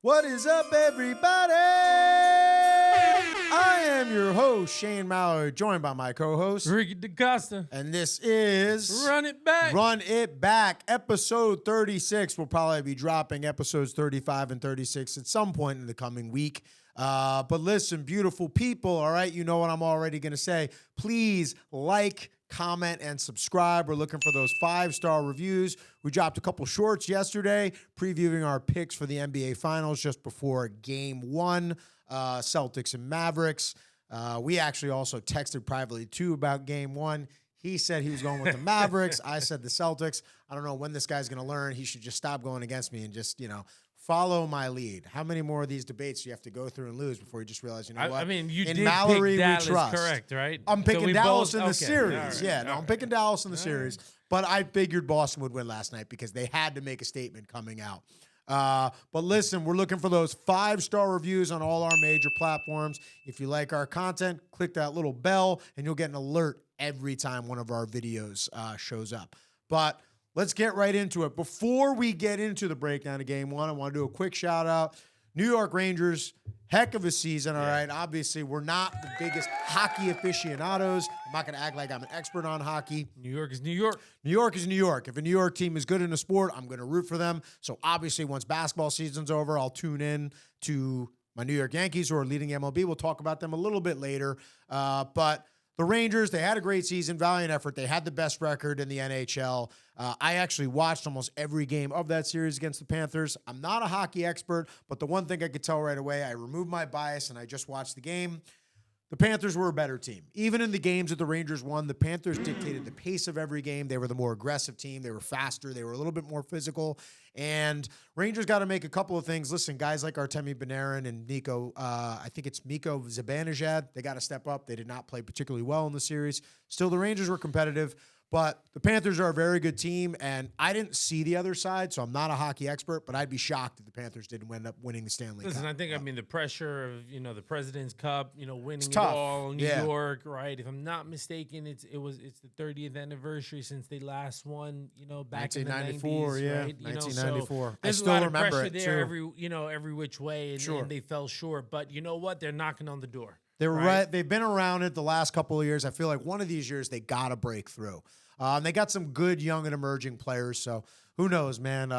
What is up, everybody? I am your host, Shane Mallory, joined by my co-host, Ricky DaCosta. and this is Run It Back. Run It Back, episode 36. We'll probably be dropping episodes 35 and 36 at some point in the coming week. But listen, beautiful people, all right? You know what I'm already going to say. Please like, comment, and subscribe. We're looking for those 5-star reviews. We dropped a couple shorts yesterday previewing our picks for the NBA Finals just before Game 1, Celtics and Mavericks. We actually also texted privately, too, about Game 1. He said he was going with the Mavericks. I said the Celtics. I don't know when this guy's going to learn. He should just stop going against me and just, follow my lead. How many more of these debates do you have to go through and lose before you just realize, you know what? I mean, you in did Mallory, pick Dallas, we trust. correct, right? I'm picking we Dallas both, in the okay. series. All right. I'm picking Dallas in the series. But I figured Boston would win last night because they had to make a statement coming out. But listen, we're looking for those 5-star reviews on all our major platforms. If you like our content, click that little bell and you'll get an alert every time one of our videos shows up. But let's get right into it. Before we get into the breakdown of Game 1, I want to do a quick shout out. New York Rangers, heck of a season, all right? Obviously, we're not the biggest hockey aficionados. I'm not going to act like I'm an expert on hockey. New York is New York. New York is New York. If a New York team is good in a sport, I'm going to root for them. So obviously, once basketball season's over, I'll tune in to my New York Yankees, who are leading MLB. We'll talk about them a little bit later. But the Rangers, they had a great season, valiant effort. They had the best record in the NHL. I actually watched almost every game of that series against the Panthers. I'm not a hockey expert, but the one thing I could tell right away, I removed my bias and I just watched the game. The Panthers were a better team. Even in the games that the Rangers won, the Panthers dictated the pace of every game. They were the more aggressive team. They were faster. They were a little bit more physical. And Rangers got to make a couple of things. Listen, guys like Artemi Panarin and Nico, I think it's Miko Zibanejad, they got to step up. They did not play particularly well in the series. Still, the Rangers were competitive. But the Panthers are a very good team, and I didn't see the other side, so I'm not a hockey expert, but I'd be shocked if the Panthers didn't end up winning the Stanley Cup. Listen, I think, the pressure of, the President's Cup, winning it tough. all, New York, right? If I'm not mistaken, it's the 30th anniversary since they last won, back in the 1994, 90s, yeah, right? 1994. So I there's still a lot of remember pressure it, there too. every which way, and they fell short. But you know what? They're knocking on the door. They're right. They've been around it the last couple of years. I feel like one of these years they got to break through. They got some good young and emerging players, so who knows, man?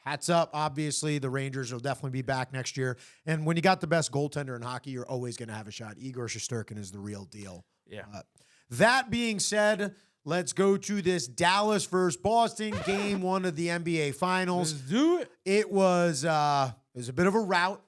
Hats up. Obviously, the Rangers will definitely be back next year. And when you got the best goaltender in hockey, you're always going to have a shot. Igor Shesterkin is the real deal. Yeah. That being said, let's go to this Dallas versus Boston Game 1 of the NBA Finals. Let's do it. It was a bit of a rout.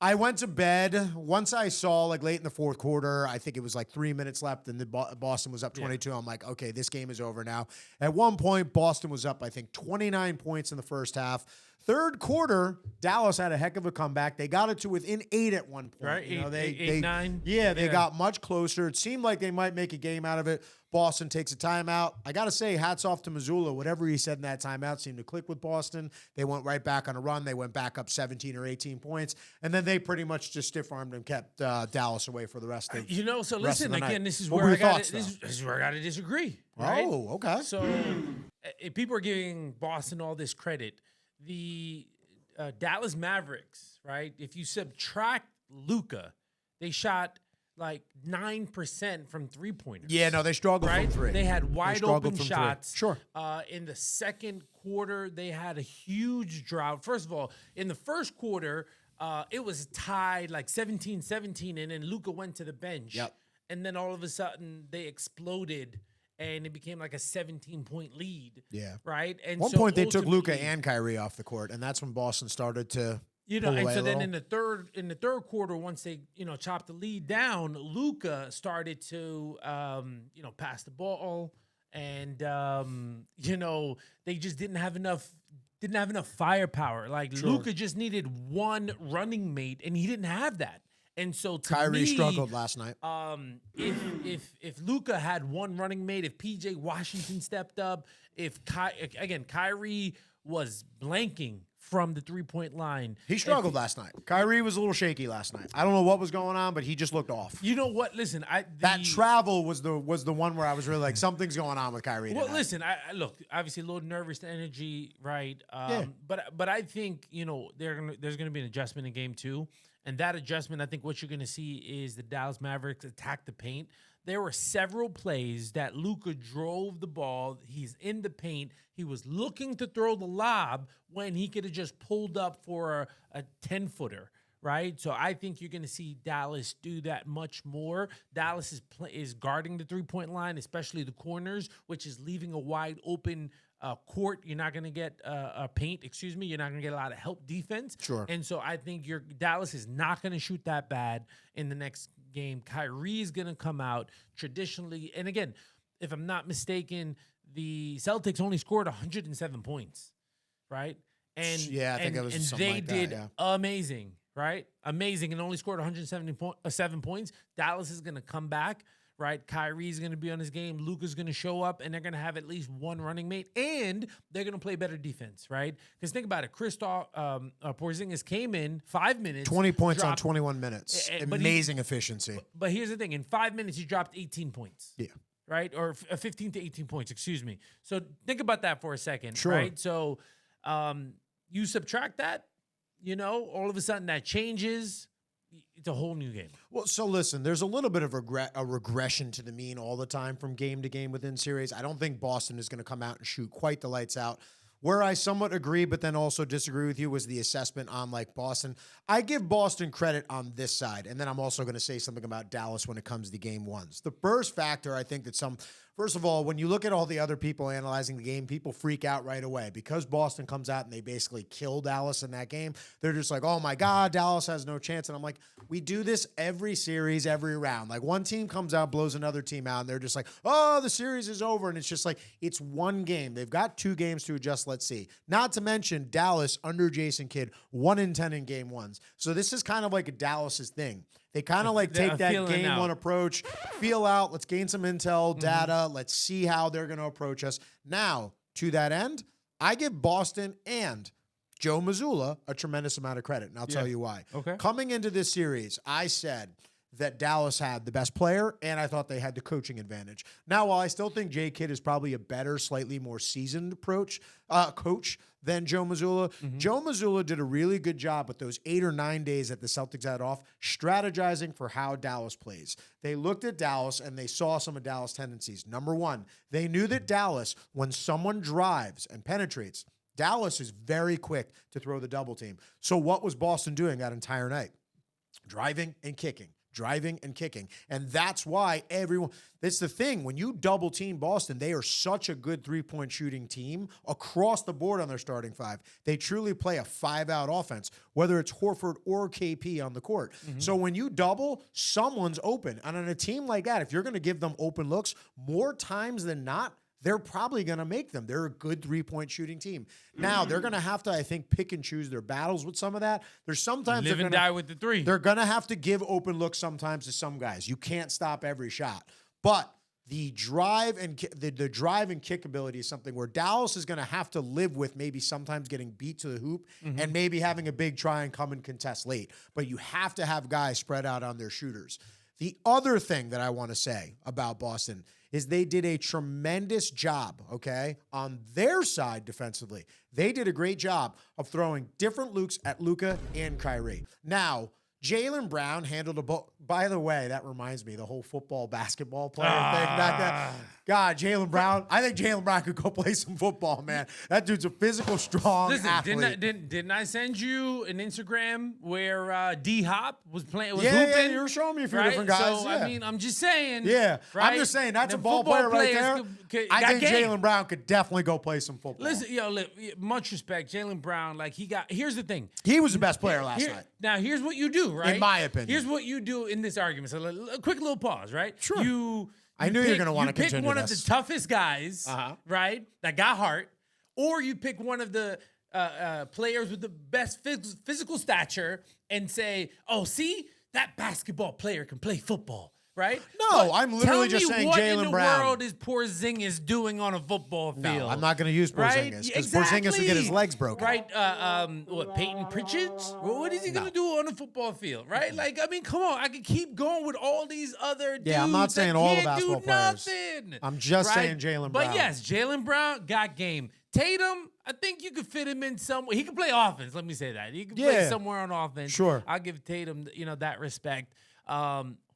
I went to bed once I saw late in the fourth quarter. I think it was 3 minutes left, and the Boston was up 22. I'm like, okay, this game is over now. At one point, Boston was up, I think, 29 points in the first half. Third quarter, Dallas had a heck of a comeback. They got it to within 8 at one point. Right, Eight, 9. Yeah, they got much closer. It seemed like they might make a game out of it. Boston takes a timeout. I got to say, hats off to Mazzulla. Whatever he said in that timeout seemed to click with Boston. They went right back on a run. They went back up 17 or 18 points. And then they pretty much just stiff-armed and kept Dallas away for the rest of So listen, again, this is What where were I your got thoughts, this is where I got to disagree. Right? Oh, okay. So if people are giving Boston all this credit, the Dallas Mavericks, right? If you subtract Luka, they shot 9% from three-pointers. Yeah, no, they struggled right? from three. They had wide open from shots. Three. Sure. In the second quarter, they had a huge drought. First of all, in the first quarter, it was tied 17-17, and then Luka went to the bench. Yep. And then all of a sudden, they exploded, and it became a 17-point lead. Yeah. Right? And One so point, they took Luka ultimately- and Kyrie off the court, and that's when Boston started to and pull away so a then little. in the third quarter, once they chopped the lead down, Luka started to pass the ball, and they just didn't have enough firepower. Luka just needed one running mate, and he didn't have that. And so to Kyrie me, struggled last night. If Luka had one running mate, if PJ Washington stepped up, Kyrie was blanking from the 3-point line. He struggled last night. Kyrie was a little shaky last night. I don't know what was going on, but he just looked off. You know what? Listen, That travel was the one where I was really like, something's going on with Kyrie Well, tonight. listen, I look, obviously a little nervous energy, right? But I think, there's gonna be an adjustment in game 2. And that adjustment, I think what you're gonna see is the Dallas Mavericks attack the paint. There were several plays that Luka drove the ball. He's in the paint. He was looking to throw the lob when he could have just pulled up for a 10-footer, right? So I think you're going to see Dallas do that much more. Dallas is guarding the 3-point line, especially the corners, which is leaving a wide open court. You're not going to get paint, excuse me. You're not going to get a lot of help defense. Sure. And so I think Dallas is not going to shoot that bad in the next game. Kyrie is going to come out traditionally. And again, if I'm not mistaken, the Celtics only scored 107 points, right? And yeah, I think it was something they like that, did yeah. amazing, right? Amazing, and only scored 177 points. Dallas is going to come back, right? Kyrie's going to be on his game. Luka's going to show up, and they're going to have at least one running mate, and they're going to play better defense, right? Because think about it. Kristaps Porzingis came in 5 minutes. 20 points on 21 minutes. but Amazing efficiency. But here's the thing. In 5 minutes, he dropped 18 points. Yeah. Right? Or 15 to 18 points, excuse me. So think about that for a second, Sure. right? So you subtract that, all of a sudden that changes. It's a whole new game. Well, so listen, there's a little bit of a regression to the mean all the time from game to game within series. I don't think Boston is going to come out and shoot quite the lights out. Where I somewhat agree, but then also disagree with you was the assessment on Boston. I give Boston credit on this side, and then I'm also going to say something about Dallas when it comes to game ones. The first factor, I think that first of all, when you look at all the other people analyzing the game, people freak out right away because Boston comes out and they basically kill Dallas in that game. They're just like, oh my God, Dallas has no chance. And I'm like, we do this every series, every round. Like one team comes out, blows another team out, and they're just like, oh, the series is over. And it's just like, it's one game. They've got 2 games to adjust. Let's see. Not to mention Dallas under Jason Kidd, 1-10 in game ones. So this is kind of like a Dallas's thing. They kind of take that game one approach, feel out, let's gain some intel, data, let's see how they're going to approach us. Now, to that end, I give Boston and Joe Mazzulla a tremendous amount of credit, and I'll tell you why. Okay. Coming into this series, I said that Dallas had the best player, and I thought they had the coaching advantage. Now, while I still think Jay Kidd is probably a better, slightly more seasoned coach than Joe Mazzulla, Joe Mazzulla did a really good job with those 8 or 9 days that the Celtics had off, strategizing for how Dallas plays. They looked at Dallas, and they saw some of Dallas' tendencies. Number one, they knew that Dallas, when someone drives and penetrates, Dallas is very quick to throw the double team. So what was Boston doing that entire night? Driving and kicking. And that's why that's the thing. When you double team Boston, they are such a good 3-point shooting team across the board on their starting 5. They truly play a 5-out offense, whether it's Horford or KP on the court. So when you double, someone's open. And on a team like that, if you're going to give them open looks, more times than not, they're probably going to make them. They're a good 3-point shooting team. Now, they're going to have to, I think, pick and choose their battles with some of that. There's sometimes live and die with the 3. They're going to have to give open looks sometimes to some guys. You can't stop every shot. But the drive and the drive and kick ability is something where Dallas is going to have to live with maybe sometimes getting beat to the hoop and maybe having a big try and come and contest late. But you have to have guys spread out on their shooters. The other thing that I want to say about Boston is they did a tremendous job, okay, on their side defensively. They did a great job of throwing different looks at Luka and Kyrie. Now, Jaylen Brown handled a ball. By the way, that reminds me, the whole football, basketball player thing back then. God, Jaylen Brown. I think Jaylen Brown could go play some football, man. That dude's a physical, strong athlete. Didn't I send you an Instagram where D-Hop was playing? Yeah, you were showing me a few different guys. So, yeah. I mean, I'm just saying. Yeah, right? I'm just saying, that's The a ball player right there. I think game. Jaylen Brown could definitely go play some football. Listen, much respect. Jaylen Brown, here's the thing. He was the best player last night. Now, here's what you do, right? In my opinion. Here's what you do in this argument. So, a quick little pause, right? Sure. I knew you were going to want to pick continue one this. of the toughest guys, right, that got heart, or you pick one of the players with the best physical stature and say, oh, see, that basketball player can play football. right? No, But I'm literally tell just me saying what Jaylen in the Brown. world is Porzingis doing on a football field? No, I'm not going to use Right? Porzingis because Porzingis will get his legs broken. Right? What, Peyton Pritchard? What is he going to do on a football field? Right? Like, I mean, come on. I could keep going with all these other dudes. Yeah, I'm not saying that all the can't do basketball players. nothing. I'm just Right? saying Jaylen Brown. But yes, Jaylen Brown got game. Tatum, I think you could fit him in somewhere. He can play offense. Let me say that. He can play somewhere on offense. Sure. I'll give Tatum, that respect.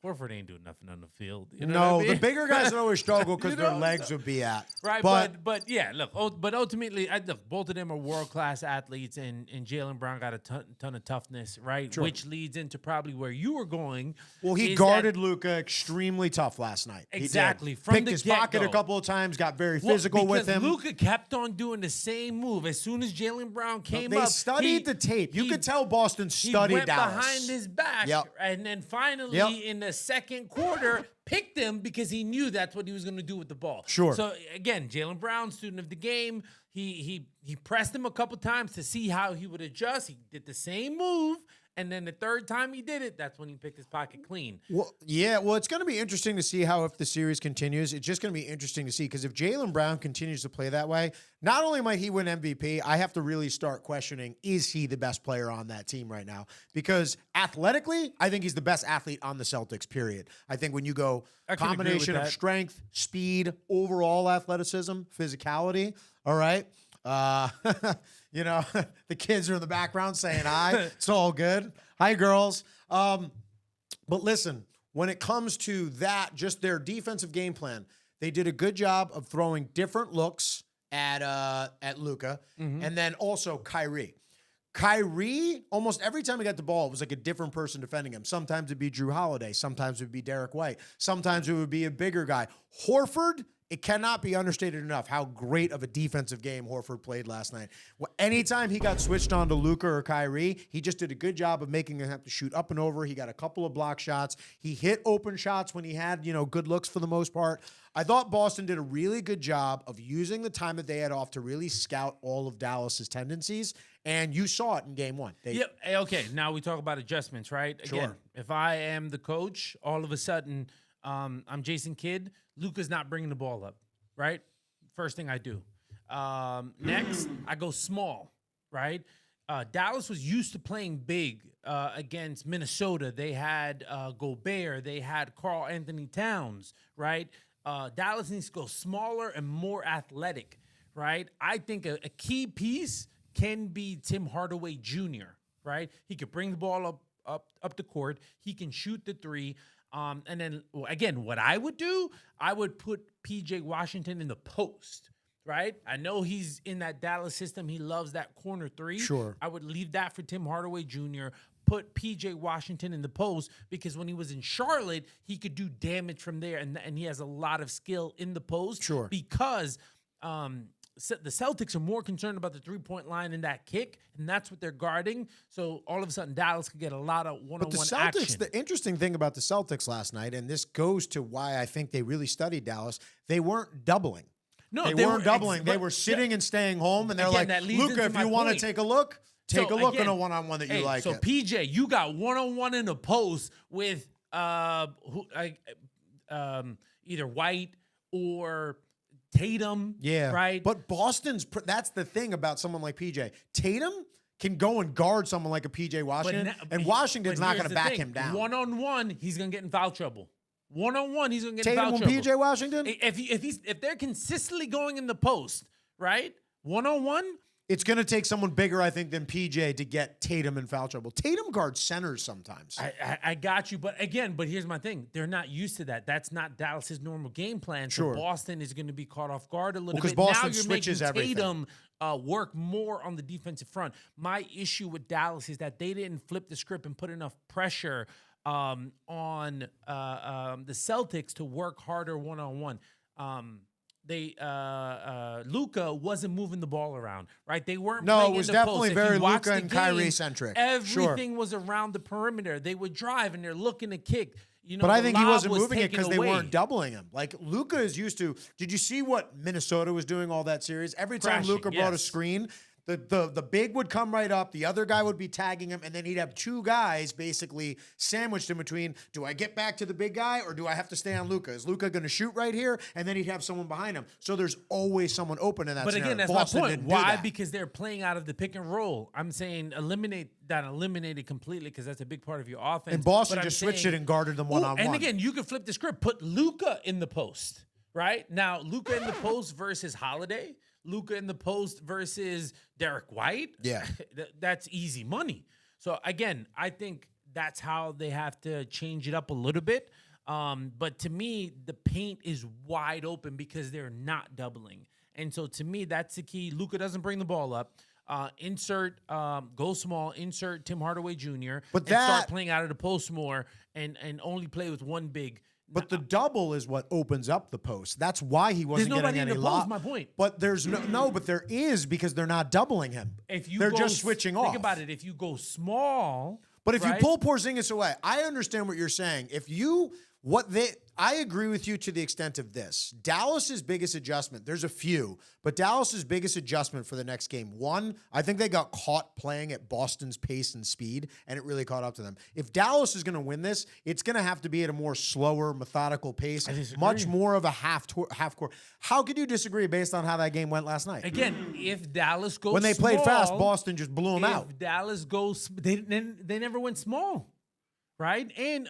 Horford ain't doing nothing on the field. You know No, what I mean? the bigger guys would always struggle because You their know, legs would be at. Right, but yeah, look, but ultimately, look, both of them are world class athletes, and Jaylen Brown got a ton of toughness, right? Sure. Which leads into probably where you were going. Well, he guarded Luka extremely tough last night. Exactly, He from picked the his pocket a get-go. couple of times, got very physical with him. Luka kept on doing the same move as soon as Jaylen Brown came They up. studied the tape. You could tell Boston studied He went Dallas. behind his back, and then finally in the second quarter picked him because he knew that's what he was going to do with the ball. Sure. So again, Jaylen Brown, student of the game, he pressed him a couple times to see how he would adjust. He did the same move. And then the third time he did it, that's when he picked his pocket clean. Well, yeah. Well, it's going to be interesting to see how if the series continues. It's just going to be interesting to see because if Jaylen Brown continues to play that way, not only might he win MVP, I have to really start questioning, is he the best player on that team right now? Because athletically, I think he's the best athlete on the Celtics, period. I think when you go combination of strength, speed, overall athleticism, physicality, all right? The kids are in the background saying hi. It's all good. Hi, girls. But listen, when it comes to that, just their defensive game plan, they did a good job of throwing different looks at Luka, and then also Kyrie. Kyrie, almost every time he got the ball, it was like a different person defending him. Sometimes it'd be Drew Holiday. Sometimes it would be Derek White. Sometimes it would be a bigger guy. Horford, it cannot be understated enough how great of a defensive game Horford played last night. Well, anytime he got switched on to Luka or Kyrie, he just did a good job of making him have to shoot up and over. He got a couple of block shots. He hit open shots when he had, good looks for the most part. I thought Boston did a really good job of using the time that they had off to really scout all of Dallas's tendencies, and you saw it in game one. Yep. Okay, now we talk about adjustments, right? Sure. Again, if I am the coach, all of a sudden, I'm Jason Kidd, Luka's not bringing the ball up, right? First thing I do. Next, I go small, right? Dallas was used to playing big against Minnesota. They had Gobert. They had Karl Anthony Towns, right? Dallas needs to go smaller and more athletic, right? I think a key piece can be Tim Hardaway Jr., right? He could bring the ball up the court. He can shoot the three. And then, again, what I would do, I would put P.J. Washington in the post, right? I know he's in that Dallas system. He loves that corner three. Sure. I would leave that for Tim Hardaway Jr., put P.J. Washington in the post because when he was in Charlotte, he could do damage from there, and he has a lot of skill in the post. Sure. Because the Celtics are more concerned about the three-point line and that kick, and that's what they're guarding. So all of a sudden, Dallas could get a lot of one-on-one But the Celtics, action. the interesting thing about the Celtics last night, and this goes to why I think they really studied Dallas, they weren't doubling. No, they weren't doubling. They were sitting and staying home, and they're Again, that like, leads Luka, into if my you want to point. take a look, take a look again, in a one-on-one that you like So it. PJ, you got one-on-one in the post with either White or Tatum. Yeah. Right. But that's the thing about someone like PJ. Tatum can go and guard someone like a PJ Washington, and Washington's not going to back him down. One-on-one, he's going to get in foul trouble. One-on-one, he's going to get Tatum in foul and trouble. PJ Washington? If they're consistently going in the post, right? One-on-one, It's going to take someone bigger, I think, than PJ to get Tatum in foul trouble. Tatum guards centers sometimes. I got you. But here's my thing. They're not used to that. That's not Dallas's normal game plan. Sure. So Boston is going to be caught off guard a little bit. Because Boston now you're switches making everything. Tatum work more on the defensive front. My issue with Dallas is that they didn't flip the script and put enough pressure on the Celtics to work harder one-on-one. Luka wasn't moving the ball around, right? They weren't. No, playing it was in the definitely post. If very you watch Luka the and game, Kyrie-centric. Everything was around the perimeter. They would drive and they're looking to kick. But I think he lob wasn't was moving it taken because they away. weren't doubling him. Like, Luka is used to. Did you see what Minnesota was doing all that series? Every time Crashing, Luka brought a yes. screen, The big would come right up, the other guy would be tagging him, and then he'd have two guys basically sandwiched in between. Do I get back to the big guy, or do I have to stay on Luka? Is Luka going to shoot right here? And then he'd have someone behind him. So there's always someone open in that scenario. Again, that's Boston my point. didn't do Why? that. Because they're playing out of the pick and roll. I'm saying eliminate it completely because that's a big part of your offense. And Boston But I'm just switched saying- it and guarded them one-on-one. And again, you can flip the script. Put Luka in the post, right? Now, Luka in the post versus Holiday. Luka in the post versus Derek White. Yeah. That's easy money. So, again, I think that's how they have to change it up a little bit. But to me, the paint is wide open because they're not doubling. And so, to me, that's the key. Luka doesn't bring the ball up. Go small, insert Tim Hardaway Jr. But and that- start playing out of the post more and only play with one big. But the double is what opens up the post. That's why he wasn't There's nobody getting in any the post, lob. my point. But there's no, but there is because they're not doubling him. They're just switching off. Think about it. If you go small, But if right? you pull Porzingis away, I understand what you're saying. I agree with you to the extent of this. Dallas's biggest adjustment, there's a few, but Dallas's biggest adjustment for the next game. One, I think they got caught playing at Boston's pace and speed, and it really caught up to them. If Dallas is going to win this, it's going to have to be at a more slower, methodical pace, much more of a half court. How could you disagree based on how that game went last night? Again, if Dallas goes When they played small, fast, Boston just blew them out. If Dallas goes, they never went small, right? And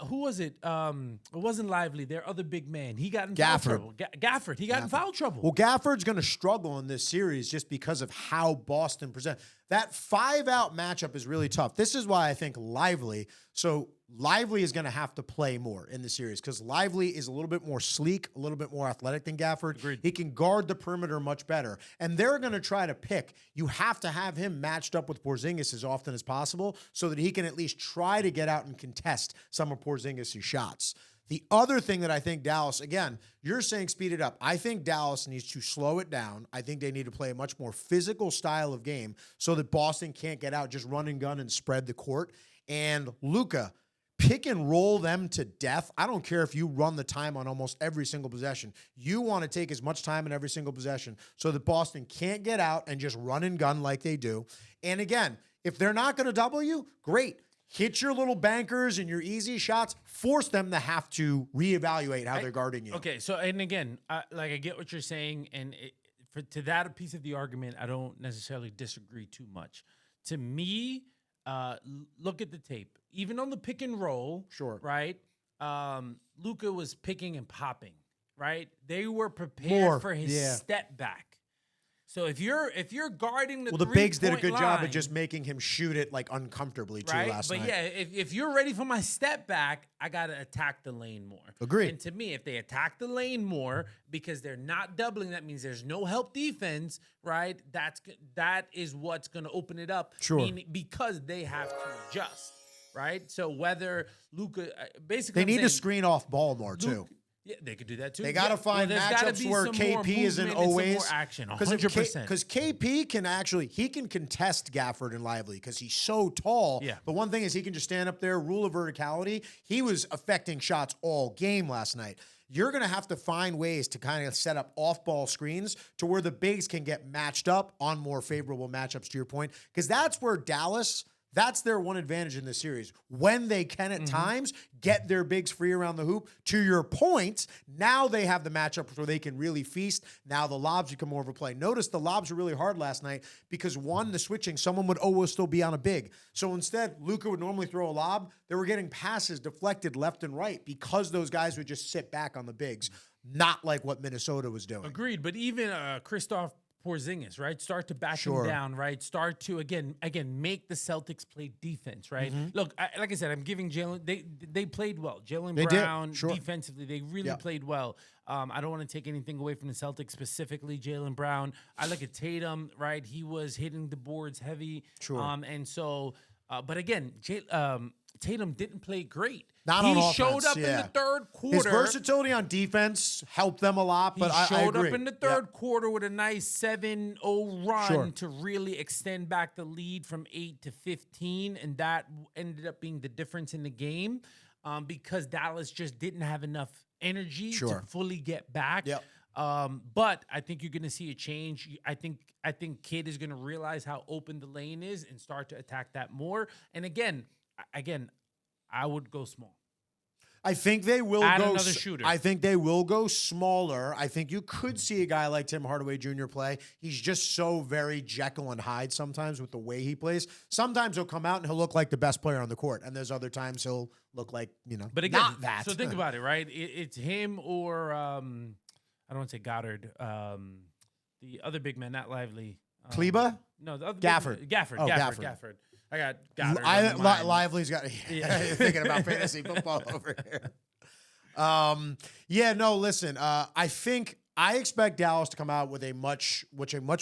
who was it? It wasn't Lively. Their other big man. He got in foul trouble. Gafford. He got in foul trouble. Well, Gafford's going to struggle in this series just because of how Boston present. That 5-out matchup is really tough. This is why I think Lively. So Lively is going to have to play more in the series because Lively is a little bit more sleek, a little bit more athletic than Gafford. Agreed. He can guard the perimeter much better. And they're going to try to pick. You have to have him matched up with Porzingis as often as possible so that he can at least try to get out and contest some of Porzingis' shots. The other thing that I think Dallas, again, you're saying speed it up. I think Dallas needs to slow it down. I think they need to play a much more physical style of game so that Boston can't get out, just run and gun and spread the court. And Luka, pick and roll them to death. I don't care if you run the time on almost every single possession. You want to take as much time in every single possession so that Boston can't get out and just run and gun like they do. And again, if they're not going to double you, great. Hit your little bankers and your easy shots. Force them to have to reevaluate how they're guarding you. Okay, so and again, I get what you're saying, and to that piece of the argument, I don't necessarily disagree too much. To me, look at the tape. Even on the pick and roll, Sure. right? Luka was picking and popping, right? They were prepared for his step back. So if you're guarding the Bigs did a good job line, of just making him shoot it like uncomfortably too right? last night. But yeah, if you're ready for my step back, I gotta attack the lane more. Agreed. And to me, if they attack the lane more because they're not doubling, that means there's no help defense, right? That is what's gonna open it up. Sure. Because they have to adjust, right? So whether Luka, basically, They need to screen off ball more too. Yeah, they could do that too. They got to find there's gotta matchups be where some more KP isn't movement and some always more action. because 100%. KP can actually contest Gafford and Lively because he's so tall. Yeah. But one thing is he can just stand up there, rule of verticality. He was affecting shots all game last night. You're going to have to find ways to kind of set up off-ball screens to where the bigs can get matched up on more favorable matchups, to your point, because that's where Dallas. That's their one advantage in this series. When they can at times get their bigs free around the hoop, to your point, now they have the matchup where they can really feast. Now the lobs become more of a play. Notice the lobs were really hard last night because the switching, someone would always still be on a big. So instead, Luka would normally throw a lob. They were getting passes deflected left and right because those guys would just sit back on the bigs, not like what Minnesota was doing. Agreed, but even Kristaps Porzingis, right? Start to back him down, right? Start to again make the Celtics play defense, right? Look, like I said, I'm giving Jalen. They played well. Jalen Brown defensively, they really played well. I don't want to take anything away from the Celtics, specifically Jalen Brown. I look at Tatum, right? He was hitting the boards heavy, and so. But again, Tatum didn't play great. Not on offense, showed up in the third quarter. His versatility on defense helped them a lot, but he showed I agree. up in the third quarter with a nice 7-0 run to really extend back the lead from 8 to 15, and that ended up being the difference in the game because Dallas just didn't have enough energy to fully get back. But I think you're going to see a change. I think Kid is going to realize how open the lane is and start to attack that more. And again, I would go small. I think they will Add go another shooter. I think they will go smaller. I think you could see a guy like Tim Hardaway Jr. play. He's just so very Jekyll and Hyde sometimes with the way he plays. Sometimes he'll come out and he'll look like the best player on the court, and there's other times he'll look like, but again, not that. So think about it, right? It's him or I don't want to say Goddard. The other big man, not Lively. Kleba? No, the other Gafford. Gafford. I got Goddard. Lively's got. You're thinking about fantasy football over here. Listen. I expect Dallas to come out with a much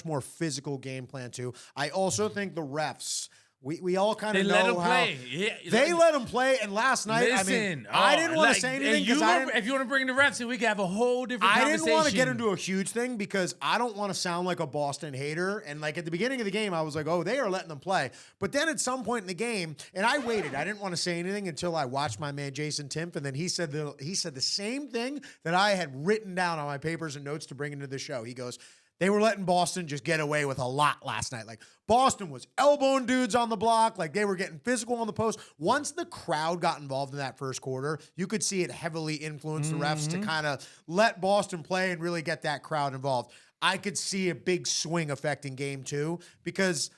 more physical game plan too. I also think the refs. We all kind of know let him how play. Yeah, they let him play. And last night, I didn't want to say anything because if you want to bring the refs in, we can have a whole different conversation. I didn't want to get into a huge thing because I don't want to sound like a Boston hater. And like at the beginning of the game, I was like, oh, they are letting them play. But then at some point in the game, and I waited. I didn't want to say anything until I watched my man Jason Timpf, and then he said the same thing that I had written down on my papers and notes to bring into the show. He goes, they were letting Boston just get away with a lot last night. Like, Boston was elbowing dudes on the block. Like, they were getting physical on the post. Once the crowd got involved in that first quarter, you could see it heavily influence the refs to kind of let Boston play and really get that crowd involved. I could see a big swing affecting game two because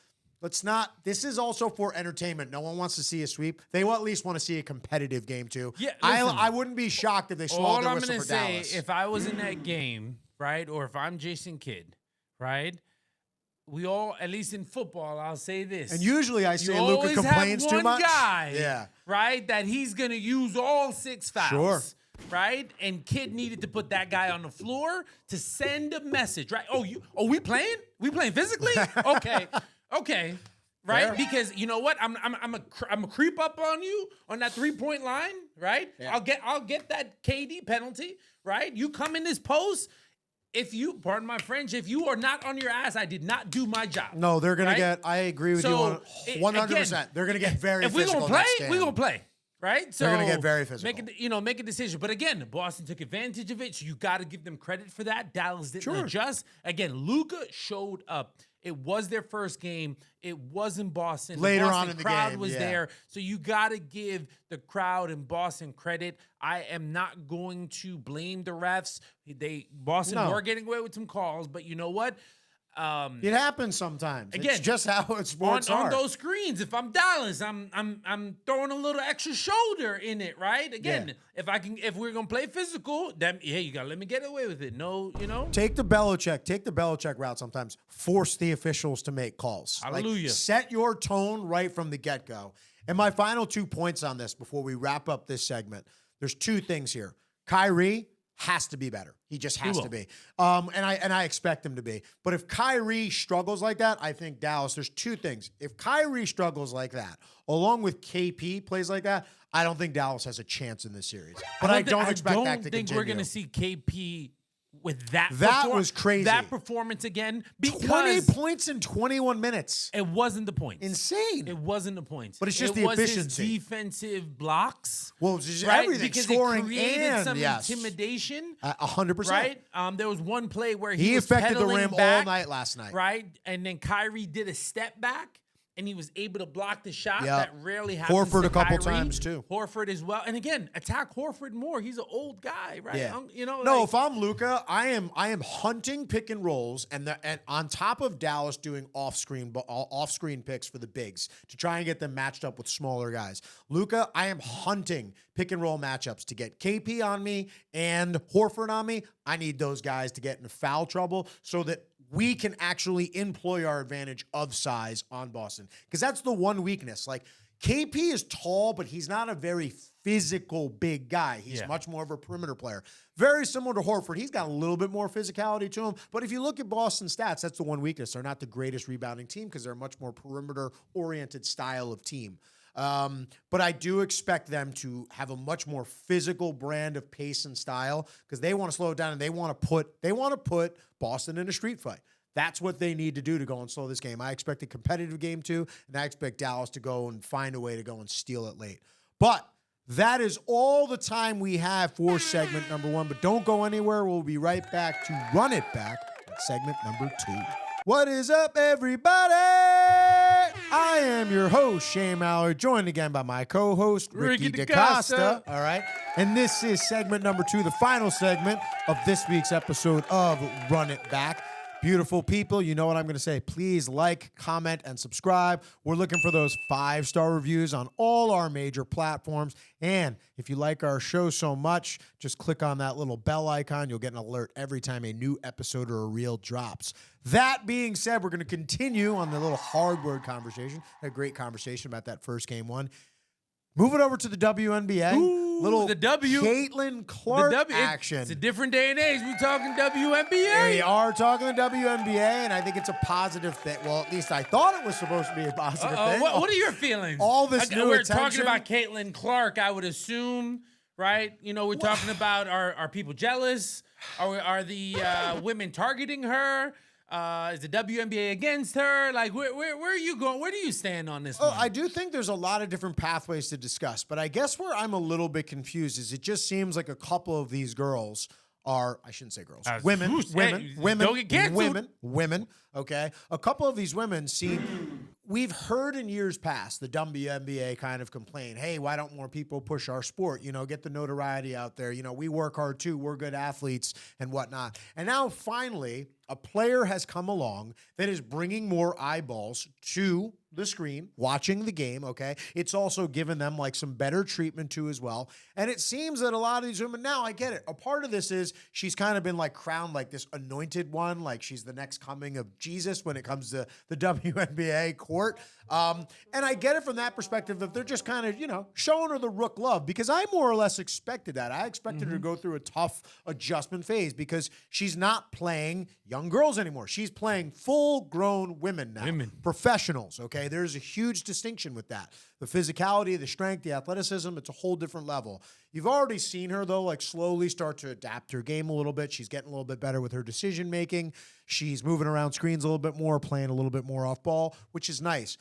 this is also for entertainment. No one wants to see a sweep. They will at least want to see a competitive game too. Yeah, I wouldn't be shocked if they swallowed the whistle for Dallas. All I'm going to say, if I was in that game, right, or if I'm Jason Kidd, right, we all, at least in football, I'll say this. And usually I say Luka complains too much. Guy, right, that he's going to use all 6 fouls. Sure. Right? And Kidd needed to put that guy on the floor to send a message, right? We playing? We playing physically? Okay. Okay. Right? Fair. Because you know what? I'm a creep up on you on that 3-point line, right? Yeah. I'll get that KD penalty, right? You come in this post. If you, pardon my French, if you are not on your ass, I did not do my job. No, they're going to get, I agree with you on 100%. They're going to get very physical. If we're going to play, we're going to play. Right? So they're going to get very physical. Make a decision. But again, Boston took advantage of it, so you got to give them credit for that. Dallas didn't adjust. Again, Luka showed up. It was their first game. It was in Boston. Later the Boston on in the crowd game, was there. So you got to give the crowd in Boston credit. I am not going to blame the refs. Boston were getting away with some calls, but you know what? It happens sometimes. Again, it's just how sports are. On those screens, if I'm Dallas, I'm throwing a little extra shoulder in it, right? Again, if we're gonna play physical, then you gotta let me get away with it. No, Take the Belichick route sometimes. Force the officials to make calls. Hallelujah. Like, set your tone right from the get-go. And my final 2 points on this before we wrap up this segment. There's 2 things here. Kyrie has to be better. He just has to be. And I expect him to be. But if Kyrie struggles like that, I think Dallas, there's 2 things. If Kyrie struggles like that, along with KP plays like that, I don't think Dallas has a chance in this series. But I don't expect that to continue. I don't think we're going to see KP with that. That was crazy. That performance again. Because 20 points in 21 minutes. It wasn't the points. Insane. It wasn't the points. But it's just the efficiency. His defensive blocks. Well, it's just everything. Because scoring it created and some intimidation. 100%. Right? There was one play where he was affected the rim back, all night last night. Right? And then Kyrie did a step back. And he was able to block the shot that rarely happens. Horford to a couple Kyrie. times too. Horford as well. And again, attack Horford more. He's an old guy, right? Yeah. No, if I'm Luka, I am hunting pick and rolls, and on top of Dallas doing off screen picks for the bigs to try and get them matched up with smaller guys. Luka, I am hunting pick and roll matchups to get KP on me and Horford on me. I need those guys to get in foul trouble so that we can actually employ our advantage of size on Boston. Because that's the one weakness. Like, KP is tall, but he's not a very physical big guy. He's much more of a perimeter player. Very similar to Horford. He's got a little bit more physicality to him. But if you look at Boston's stats, that's the one weakness. They're not the greatest rebounding team because they're a much more perimeter-oriented style of team. But I do expect them to have a much more physical brand of pace and style because they want to slow it down and they want to put Boston in a street fight. That's what they need to do to go and slow this game. I expect a competitive game too, and I expect Dallas to go and find a way to go and steal it late. But That is all the time we have for segment number 1, but don't go anywhere. We'll be right back to run it back at segment number 2. What is up, everybody? I am your host, Shane Mallard, joined again by my co-host, Ricky DaCosta. All right. And this is segment number 2, the final segment of this week's episode of Run It Back. Beautiful people, you know what I'm going to say. Please like, comment, and subscribe. We're looking for those 5-star reviews on all our major platforms. And if you like our show so much, just click on that little bell icon. You'll get an alert every time a new episode or a reel drops. That being said, we're going to continue on the little hard word conversation. A great conversation about that first game 1. Moving over to the WNBA. Little Caitlin Clark action. It's a different day and age. We're talking WNBA. We are talking the WNBA, and I think it's a positive thing. Well, at least I thought it was supposed to be a positive thing. What are your feelings? All this new We're attention. talking about Caitlin Clark, I would assume, right? You know, we're talking about are people jealous? Are the women targeting her? Is the WNBA against her? Like, where are you going? Where do you stand on this one? I do think there's a lot of different pathways to discuss, but I guess where I'm a little bit confused is it just seems like a couple of these girls are, I shouldn't say girls, women, don't get canceled. women, okay? A couple of these women seem, we've heard in years past the WNBA kind of complain, hey, why don't more people push our sport? You know, get the notoriety out there. You know, we work hard too. We're good athletes and whatnot. And now finally, a player has come along that is bringing more eyeballs to the screen, watching the game, okay? It's also given them like some better treatment too as well. And it seems that a lot of these women, now I get it. A part of this is she's kind of been like crowned like this anointed one, like she's the next coming of Jesus when it comes to the WNBA court. And I get it from that perspective that they're just kind of, you know, showing her the rook love because I more or less expected that. I expected her to go through a tough adjustment phase because she's not playing young girls anymore. She's playing full-grown women now. Professionals, okay? There's a huge distinction with that. The physicality, the strength, the athleticism, it's a whole different level. You've already seen her, though, like slowly start to adapt her game a little bit. She's getting a little bit better with her decision-making. She's moving around screens a little bit more, playing a little bit more off ball, which is nice.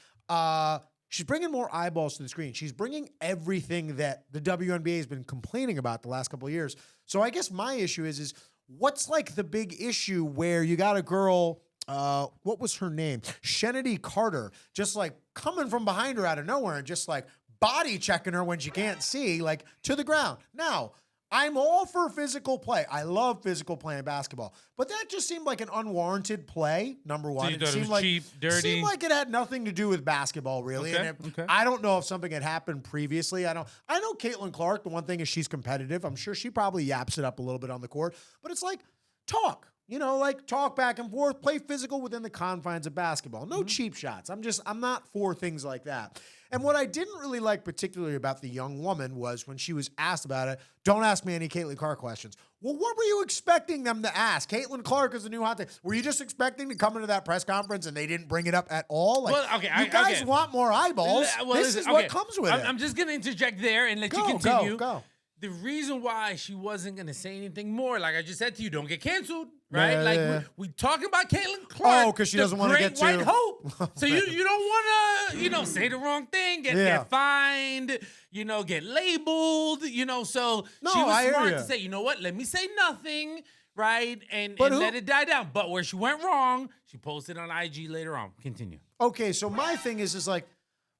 She's bringing more eyeballs to the screen. She's bringing everything that the WNBA has been complaining about the last couple of years. So I guess my issue is what's like the big issue where you got a girl, what was her name? Shenedy Carter, just like coming from behind her out of nowhere and just like body checking her when she can't see, like to the ground. Now, I'm all for physical play. I love physical play in basketball. But that just seemed like an unwarranted play, number one. So you thought it was like cheap, dirty? Seemed like it had nothing to do with basketball, really. Okay, And I don't know if something had happened previously. I know Caitlin Clark, the one thing is she's competitive. I'm sure she probably yaps it up a little bit on the court. But it's like, talk. You know, like talk back and forth, play physical within the confines of basketball. No cheap shots. I'm not for things like that. And what I didn't really like particularly about the young woman was when she was asked about it, don't ask me any Caitlin Clark questions. Well, what were you expecting them to ask? Caitlin Clark is the new hot thing. Were you just expecting to come into that press conference and they didn't bring it up at all? Like, well, okay, you guys want more eyeballs. Well, this is what comes with it. I'm just going to interject there and let you continue. Go. The reason why she wasn't going to say anything more, like I just said to you, don't get canceled, right? We talking about Caitlin Clark. Oh, because she doesn't want to get too... Great White Hope. So you don't want to, say the wrong thing, get fined, get labeled, so she was smart to say, you know what, let me say nothing, right? And let it die down. But where she went wrong, she posted on IG later on. Continue. Okay, so my thing is like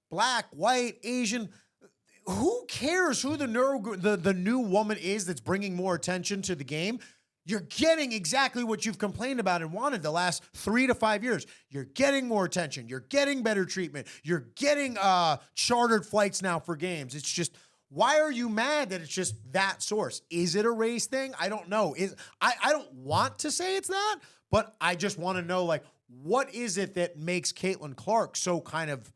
black, white, Asian... Who cares who the new woman is that's bringing more attention to the game? You're getting exactly what you've complained about and wanted the last 3 to 5 years. You're getting more attention. You're getting better treatment. You're getting chartered flights now for games. It's just, why are you mad that it's just that source? Is it a race thing? I don't know. I don't want to say it's that, but I just want to know, like, what is it that makes Caitlin Clark so kind of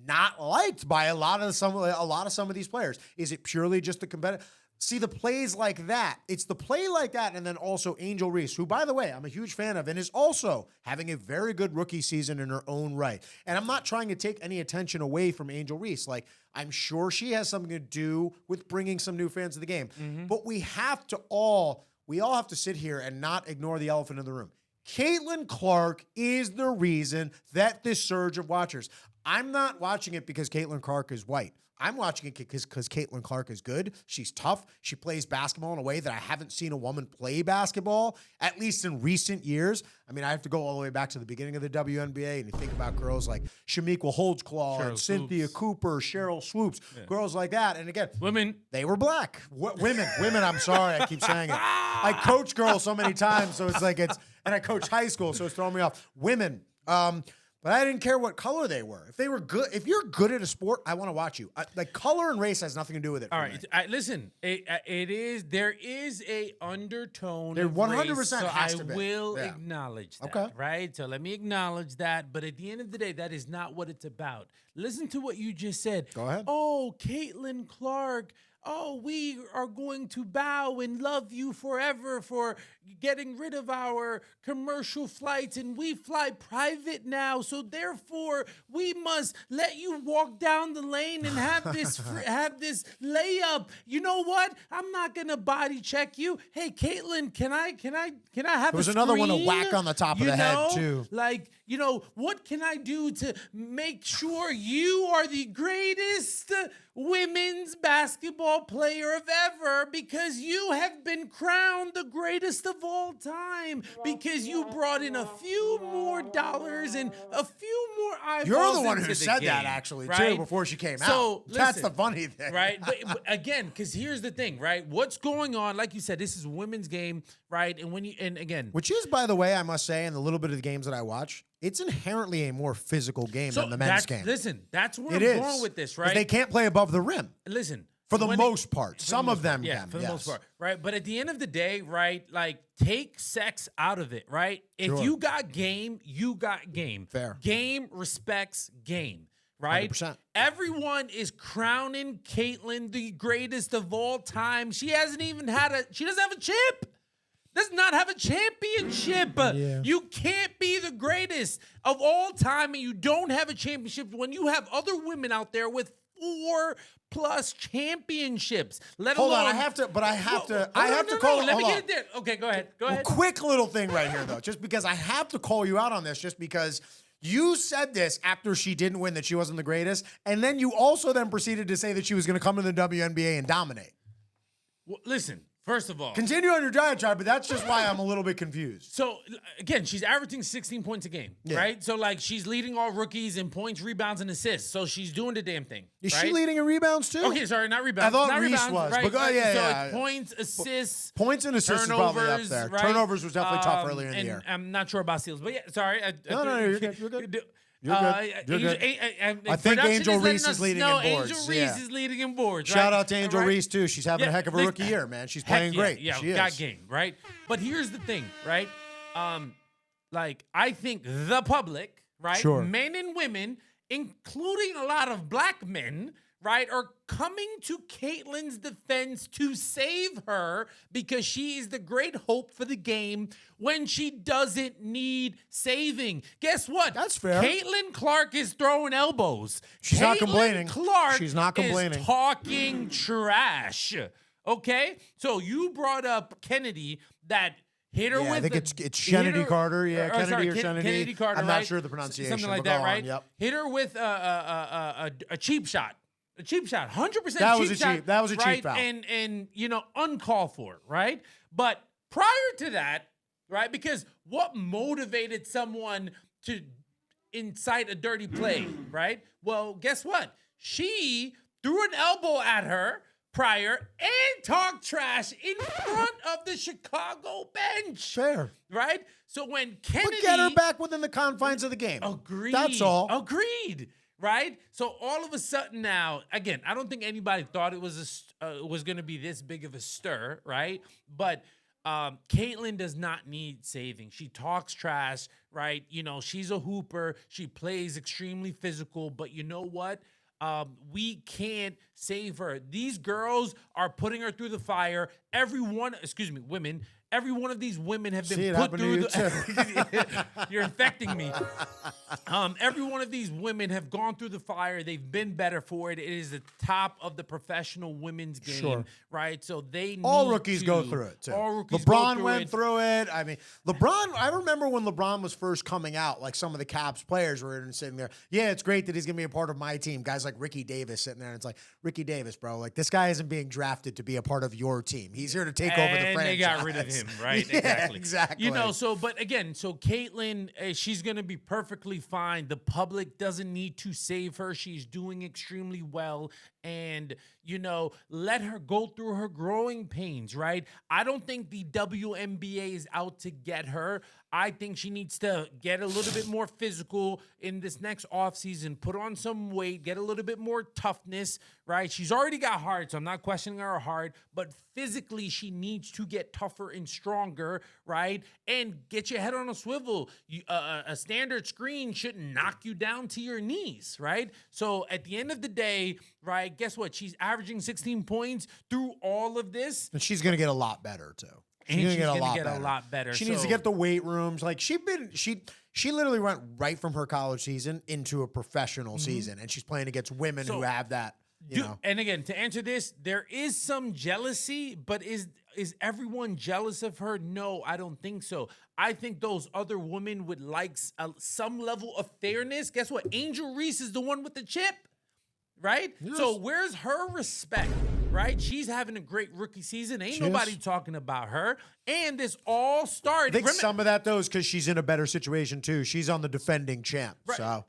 not liked by a lot of some of these players? Is it purely just the competitive? See, the plays like that. It's the play like that, and then also Angel Reese, who, by the way, I'm a huge fan of, and is also having a very good rookie season in her own right. And I'm not trying to take any attention away from Angel Reese. Like, I'm sure she has something to do with bringing some new fans to the game. But we all have to sit here and not ignore the elephant in the room. Caitlin Clark is the reason that this surge of watchers. I'm not watching it because Caitlin Clark is white. I'm watching it because Caitlin Clark is good. She's tough. She plays basketball in a way that I haven't seen a woman play basketball, at least in recent years. I mean, I have to go all the way back to the beginning of the WNBA, and you think about girls like Shamiqua Holdsclaw and Cynthia Cooper, Cheryl Swoops, girls like that. And again, women, they were black. Women. I'm sorry, I keep saying it. I coach girls so many times, so it's like and I coach high school, so it's throwing me off. Women. But I didn't care what color they were. If they were good, if you're good at a sport, I want to watch you. Like color and race has nothing to do with it. All right, listen. There is a undertone. There of 100% race, so has to be. I will acknowledge that. Okay. Right. So let me acknowledge that. But at the end of the day, that is not what it's about. Listen to what you just said. Go ahead. Oh, Caitlin Clark. Oh, we are going to bow and love you forever for getting rid of our commercial flights, and we fly private now. So therefore, we must let you walk down the lane and have this have this layup. You know what? I'm not gonna body check you. Hey, Caitlin, can I have? There was a another one to screen? whack on the top of the head too. Like, what can I do to make sure you are the greatest women's basketball player of ever, because you have been crowned the greatest of all time, because you brought in a few more dollars and a few more eyeballs. You're the one into who the said game, that actually right? too before she came So, out. That's listen, the funny thing, right? But again, because here's the thing, right? What's going on? Like you said, this is a women's game, right? And again, which is, by the way, I must say, in the little bit of the games that I watch, it's inherently a more physical game than the men's game. Listen, that's where It I'm is. going with this, right? They can't play above the rim. Listen. For the most part. Some of them yeah, can. for the most part, right? But at the end of the day, right, like, take sex out of it, right? If you got game, you got game. Fair. Game respects game, right? 100%. Everyone is crowning Caitlin the greatest of all time. She hasn't even she doesn't have a chip. Does not have a championship. Yeah. You can't be the greatest of all time and you don't have a championship when you have other women out there with 4+ championships. Hold on, I have to call. Let me get it there. Okay, go ahead. Go ahead. Quick little thing right here, though, just because I have to call you out on this, just because you said this after she didn't win, that she wasn't the greatest, and then you also then proceeded to say that she was going to come to the WNBA and dominate. Well, listen. First of all, continue on your diatribe, but that's just why I'm a little bit confused. So, again, she's averaging 16 points a game, right? So, like, she's leading all rookies in points, rebounds, and assists. So, she's doing the damn thing. Is right? she leading in rebounds, too? Okay, sorry, not rebounds. I thought not Reese rebounds, was. Right? But, It's points, assists. Points and assists is probably up there. Right? Turnovers was definitely tough earlier in the year. I'm not sure about steals, but yeah, sorry. No, you're good. You're good. You're good. I think Angel Reese is leading in boards. Angel Reese is leading in boards. Shout right? out to Angel Reese, too. She's having a heck of a rookie year, man. She's playing great. Yeah, she got is. game, right? But here's the thing, right? Like, I think the public, right? Sure. Men and women, including a lot of black men, right, are coming to Caitlin's defense to save her because she is the great hope for the game when she doesn't need saving. Guess what? That's fair. Caitlin Clark is throwing elbows. She's not complaining. Clark She's not complaining. is talking trash. Okay? So you brought up Kennedy that hit her with I think it's Kennedy Carter. Yeah, Kennedy or Kennedy. Kennedy Carter, I'm right? not sure the pronunciation. Something like but that, go right? on, yep. Hit her with a cheap shot. A cheap shot, 100% That cheap was a shot. cheap. That was a cheap right? foul. And uncalled for, right? But prior to that, right? Because what motivated someone to incite a dirty play, right? Well, guess what? She threw an elbow at her prior and talked trash in front of the Chicago bench. Fair. Right? So when Kennedy... But get her back within the confines of the game. Agreed. That's all. Agreed. Right? So all of a sudden now, again, I don't think anybody thought it was going to be this big of a stir, right? But Caitlin does not need saving. She talks trash, right? You know, she's a hooper. She plays extremely physical, but you know what? We can't save her. These girls are putting her through the fire. Women, Every one of these women have been See, it put happened through to you the. You're infecting me. Every one of these women have gone through the fire. They've been better for it. It is the top of the professional women's game, Sure. right? So they All need rookies to- go through it too. All rookies LeBron go went through it. I mean, LeBron. I remember when LeBron was first coming out. Like some of the Caps players were sitting there. Yeah, it's great that he's gonna be a part of my team. Guys like Ricky Davis sitting there, and it's like Ricky Davis, bro. Like this guy isn't being drafted to be a part of your team. He's here to take over the franchise. And they got rid of him, right? Yeah, exactly. You know, so but again, so Caitlyn, she's gonna be perfectly fine. The public doesn't need to save her. She's doing extremely well. And, you know, let her go through her growing pains, right? I don't think the WNBA is out to get her. I think she needs to get a little bit more physical in this next offseason, put on some weight, get a little bit more toughness, right? She's already got heart, so I'm not questioning her heart, but physically she needs to get tougher and stronger, right? And get your head on a swivel. A standard screen shouldn't knock you down to your knees, right? So at the end of the day, right, guess what? She's averaging 16 points through all of this. And she's gonna get a lot better too. And she's gonna gonna get a lot better. She needs to get the weight rooms. Like she literally went right from her college season into a professional season, and she's playing against women who have that. You know. And again, to answer this, there is some jealousy, but is everyone jealous of her? No, I don't think so. I think those other women would like some level of fairness. Guess what? Angel Reese is the one with the chip, right? Yes. So where's her respect, right? She's having a great rookie season. Ain't nobody talking about her. And this all started. I think some of that, though, is because she's in a better situation, too. She's on the defending champ. Right. So,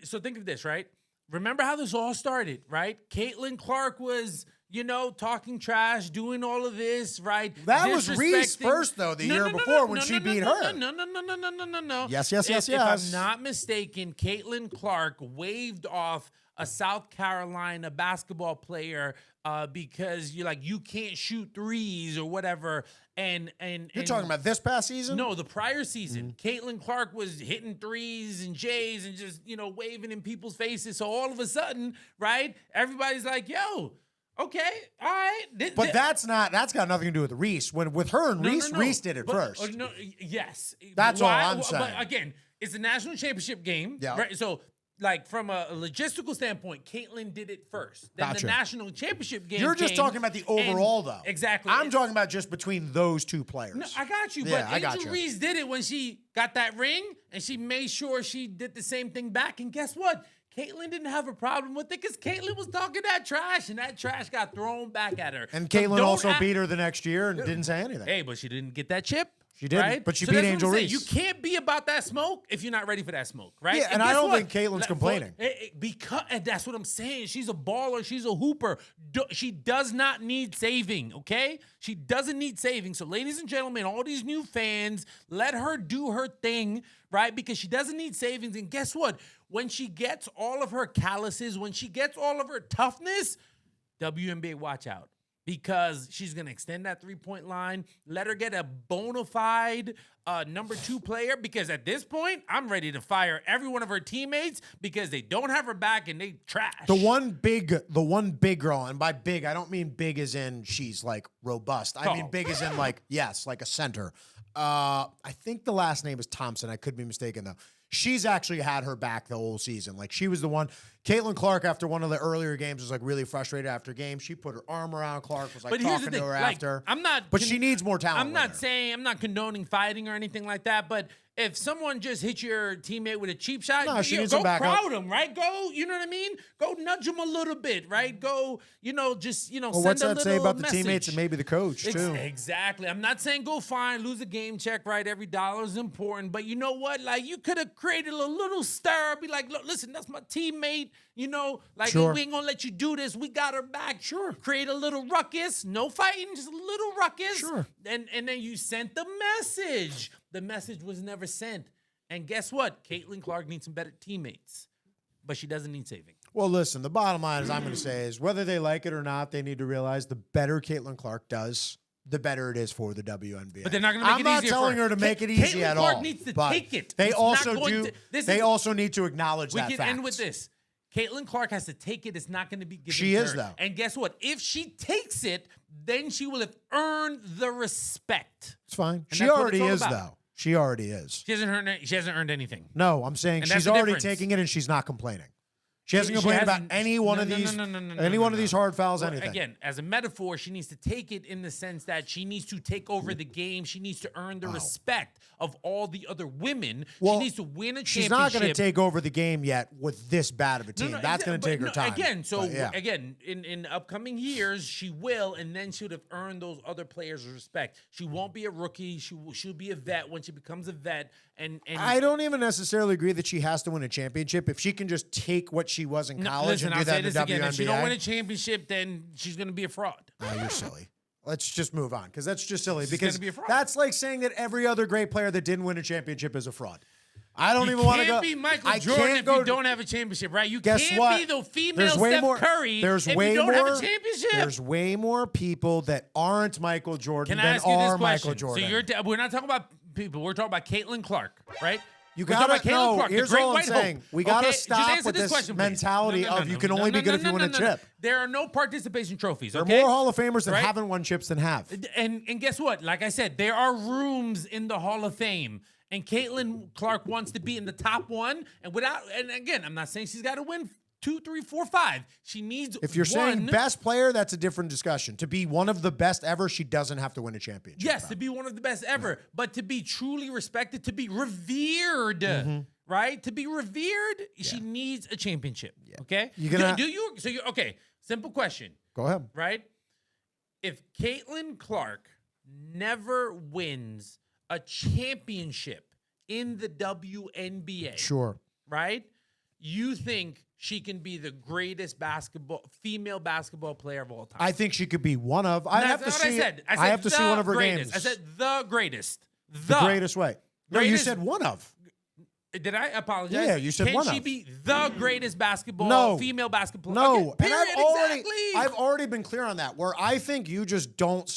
So think of this, right? Remember how this all started, right? Caitlin Clark was, you know, talking trash, doing all of this, right? That was Reese Disrespecting- first, though, the year before when she beat her. No. Yes. If I'm not mistaken, Caitlin Clark waved off a South Carolina basketball player because you can't shoot threes or whatever. And You're talking about this past season? no, the prior season, Caitlin Clark was hitting threes and J's and just, you know, waving in people's faces. So all of a sudden, right, everybody's like, yo, okay, all right. But that's got nothing to do with Reese. With her and Reese, No. Reese did it first. Yes. That's all I'm saying. But again, it's a national championship game. Yeah. Right? So, like, from a logistical standpoint, Caitlin did it first. Then Gotcha. the national championship game You're just came, talking about the overall, though. Exactly. I'm talking about just between those two players. No, I got you. Yeah, But I got Angel you. Reese did it when she got that ring, and she made sure she did the same thing back. And guess what? Caitlyn didn't have a problem with it because Caitlyn was talking that trash, and that trash got thrown back at her. And So Caitlin don't also act- beat her the next year and didn't say anything. Hey, but she didn't get that chip. She didn't, right? but she So beat that's what Angel I'm saying. Reese. You can't be about that smoke if you're not ready for that smoke, right? Yeah, and I guess don't what? think Caitlin's complaining. Because and that's what I'm saying. She's a baller. She's a hooper. She does not need saving, okay? She doesn't need saving. So, ladies and gentlemen, all these new fans, let her do her thing, right? Because she doesn't need savings. And guess what? When she gets all of her calluses, when she gets all of her toughness, WNBA, watch out. Because she's going to extend that three-point line. Let her get a bona fide number 2 player. Because at this point, I'm ready to fire every one of her teammates because they don't have her back and they trash. The one big girl, and by big, I don't mean big as in she's like robust. I mean big as in like a center. I think the last name is Thompson. I could be mistaken though. She's actually had her back the whole season. Like she was the one. Caitlin Clark, after one of the earlier games, was like really frustrated after game. She put her arm around Clark, was like talking to her after. I'm not. But she needs more talent. I'm not saying I'm not condoning fighting or anything like that. But if someone just hit your teammate with a cheap shot, No, she needs go some backup. crowd him, right? Go, you know what I mean? Go nudge him a little bit, right? Go, just Well, send what's a that little say about message. the teammates and maybe the coach too? Exactly. I'm not saying go fine, lose a game check, right? Every dollar is important. But you know what? Like you could have created a little stir. Be like, look, listen, that's my teammate. Like Sure. we ain't gonna let you do this. We got her back. Sure. Create a little ruckus. No fighting, just a little ruckus. Sure. And then you sent the message. The message was never sent. And guess what? Caitlin Clark needs some better teammates. But she doesn't need saving. Well, listen, the bottom line is I'm going to say is whether they like it or not, they need to realize the better Caitlin Clark does, the better it is for the WNBA. But they're not going to make I'm it not easier telling for her to make it easy Caitlin at Clark all. needs to but take it. They It's also not going do. to- this They is- also need to acknowledge We that can fact. end with this. Caitlin Clark has to take it. It's not going to be given She to is, her. though. And guess what? If she takes it, then she will have earned the respect. It's fine. And She that's what already it's all is, about. though. She already is. She hasn't earned anything. No, I'm saying And that's she's the already difference. taking it and she's not complaining. She hasn't She complained about hasn't- any one no, of no, these, no, no, no, no, any no, one no, of these no. hard fouls, Well, anything. Again, as a metaphor, she needs to take it in the sense that she needs to take over the game. She needs to earn the respect of all the other women. Well, she needs to win a She's championship. not going to take over the game yet with this bad of a team. That's going to take her no, time. Again, so But, yeah. again, in upcoming years, she will, and then she would have earned those other players' respect. She won't be a rookie. She'll be a vet when she becomes a vet. And I don't even necessarily agree that she has to win a championship. If she can just take what she was in college listen, and do I'll that say in the this again. If she don't win a WNBA, championship, then she's going to be a fraud. oh, you're silly. Let's just move on because that's just silly. She's Because gonna be a fraud. that's like saying that every other great player that didn't win a championship is a fraud. I don't You even want to can't go. be Michael I Jordan can't if go. you don't have a championship, right? You Guess can't what? be the female There's way Steph more. Curry There's if way you don't more. have a championship. There's way more people that aren't Michael Jordan Can I than ask you this are question? Michael Jordan. So we're not talking about people. We're talking about Caitlin Clark, right? You We're talking gotta about Caitlin know. Clark, the Here's great all I'm white saying. hope. We gotta Okay, just stop answer with this question, please. mentality of you can only be good if you win a chip. There are no participation trophies. There are Okay? more Hall of Famers that Right? haven't won chips than have. And guess what? Like I said, there are rooms in the Hall of Fame. And Caitlin Clark wants to be in the top one. And again, I'm not saying she's got to win 2, 3, 4, 5. She needs If you're saying one. best player, that's a different discussion. To be one of the best ever, she doesn't have to win a championship. Yes, to be one of the best ever, but to be truly respected, to be revered, right? To be revered, she needs a championship. Okay, okay? Simple question, Go ahead. right? If Caitlin Clark never wins a championship in the WNBA, Sure. right? You think she can be the greatest female basketball player of all time? I think she could be one of. I have to That's not what see. I said. I I have to said see the one of her greatest. games. I said the greatest. the greatest way. No, you greatest- said one of. Did I apologize? Yeah, you said Can one she of. be the greatest female basketball? No, Okay, period, and exactly. I've already been clear on that. Where I think you just don't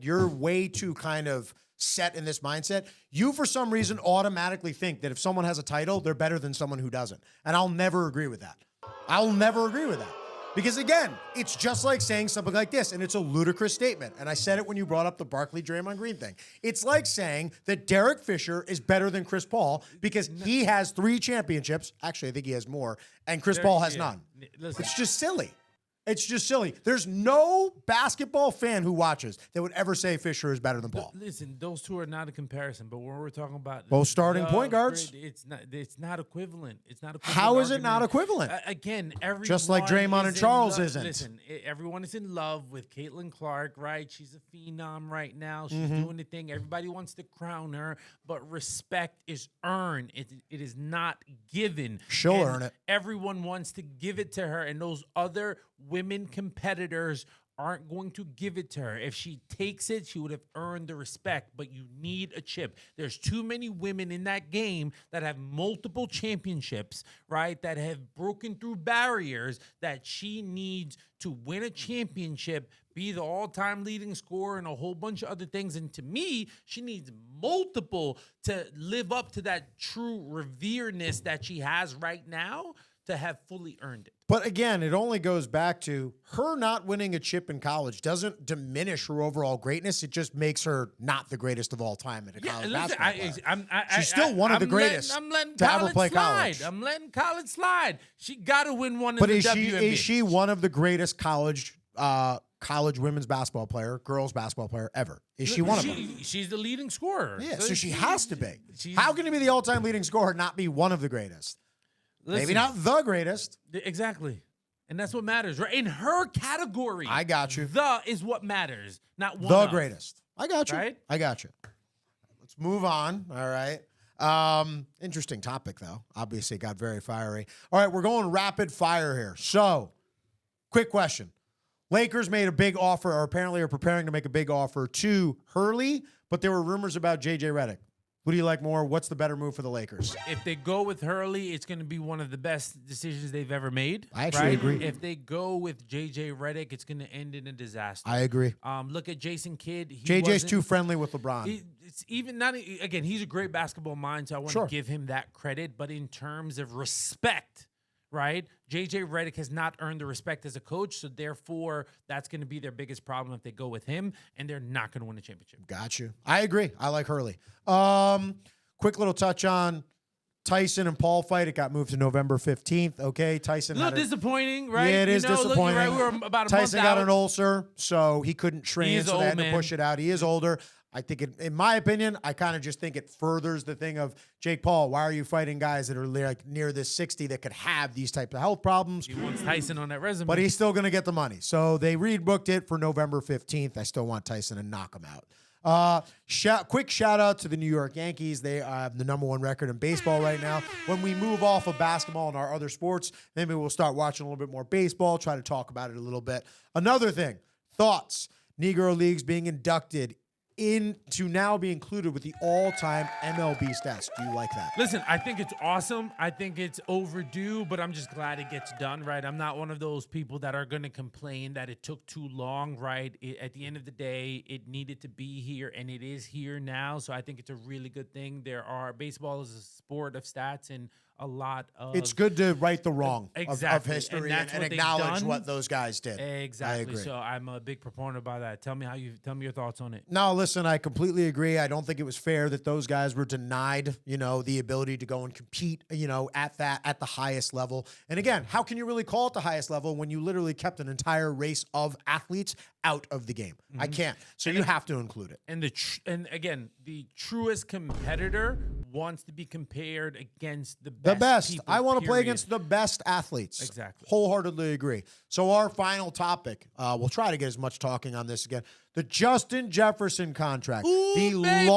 you're way too kind of set in this mindset. You for some reason automatically think that if someone has a title, they're better than someone who doesn't, and I'll never agree with that. I'll never agree with that. Because again, it's just like saying something like this, and it's a ludicrous statement. And I said it when you brought up the Barkley Draymond Green thing. It's like saying that Derek Fisher is better than Chris Paul because he has 3 championships. Actually, I think he has more, and Chris Paul has none. Listen, It's just silly. It's just silly. There's no basketball fan who watches that would ever say Fisher is better than Paul. listen, those two are not a comparison. But when we're talking about Both starting the point guards. great- it's not equivalent. It's not equivalent. How is it not argument. equivalent? Again, everyone Just like Draymond is and in Charles love- isn't. Listen, everyone is in love with Caitlin Clark, right? She's a phenom right now. She's Mm-hmm. doing the thing. Everybody wants to crown her, but respect is earned. It is not given. She'll And earn it. Everyone wants to give it to her, and those other women competitors aren't going to give it to her. If she takes it, she would have earned the respect, but you need a chip. There's too many women in that game that have multiple championships, right? That have broken through barriers that she needs to win a championship, be the all-time leading scorer, and a whole bunch of other things. And to me, she needs multiple to live up to that true reveredness that she has right now to have fully earned it. But again, it only goes back to her not winning a chip in college doesn't diminish her overall greatness. It just makes her not the greatest of all time at a college basketball player. She's still one of the greatest I'm letting to ever college play slide. college. I'm letting college slide. She got to win one in But the is WNBA. she one of the greatest college women's basketball player, girls basketball player ever? Is she one of them? She's the leading scorer. Yeah, so she has to be. she's- How can you be the all-time leading scorer and not be one of the greatest? Maybe Listen, not the greatest. Exactly. And that's what matters, right? In her category. I got you. The is what matters, not one The of. greatest. I got you. Right? I got you. Let's move on. All right. Interesting topic, though. Obviously, got very fiery. All right, we're going rapid fire here. So, quick question. Lakers made a big offer, or apparently are preparing to make a big offer to Hurley, but there were rumors about J.J. Redick. Who do you like more? What's the better move for the Lakers? If they go with Hurley, it's going to be one of the best decisions they've ever made. I actually right? agree. If they go with J.J. Redick, it's going to end in a disaster. I agree. Look at Jason Kidd. JJ's too friendly with LeBron. It's even not again. He's a great basketball mind, so I want Sure. to give him that credit. But in terms of respect, right? JJ Redick has not earned the respect as a coach, so therefore that's going to be their biggest problem if they go with him, and they're not going to win a championship. Got you. I agree. I like Hurley. Quick little touch on Tyson and Paul fight. It got moved to November 15th. Okay, Tyson. A little disappointing, right? Yeah, it is disappointing. Look, right, we were about a Tyson month got out. an ulcer, so he couldn't train, so they had to push it out. He is older. I think, in my opinion, I kind of just think it furthers the thing of, Jake Paul, why are you fighting guys that are like near this 60 that could have these types of health problems? He wants Tyson on that resume. But he's still going to get the money. So they rebooked it for November 15th. I still want Tyson to knock him out. Quick shout out to the New York Yankees. They have the #1 record in baseball right now. When we move off of basketball and our other sports, maybe we'll start watching a little bit more baseball, try to talk about it a little bit. Another thing, thoughts. Negro Leagues being inducted to now be included with the all-time MLB stats. Do you like that? Listen, I think it's awesome. I think it's overdue, but I'm just glad it gets done, right? I'm not one of those people that are going to complain that it took too long, right? At the end of the day, it needed to be here, and it is here now, so I think it's a really good thing. Baseball is a sport of stats, and a lot of... It's good to right the wrong of history and acknowledge what those guys did. Exactly. I agree. So I'm a big proponent about that. Tell me your thoughts on it. No, listen, I completely agree. I don't think it was fair that those guys were denied, the ability to go and compete, at the highest level. And again, how can you really call it the highest level when you literally kept an entire race of athletes out of the game? I can't. So you have to include it. And again, the truest competitor wants to be compared against the best. People, I want to play period. against the best athletes. Exactly. Wholeheartedly agree. So our final topic, we'll try to get as much talking on this again. The Justin Jefferson contract. Ooh, the baby.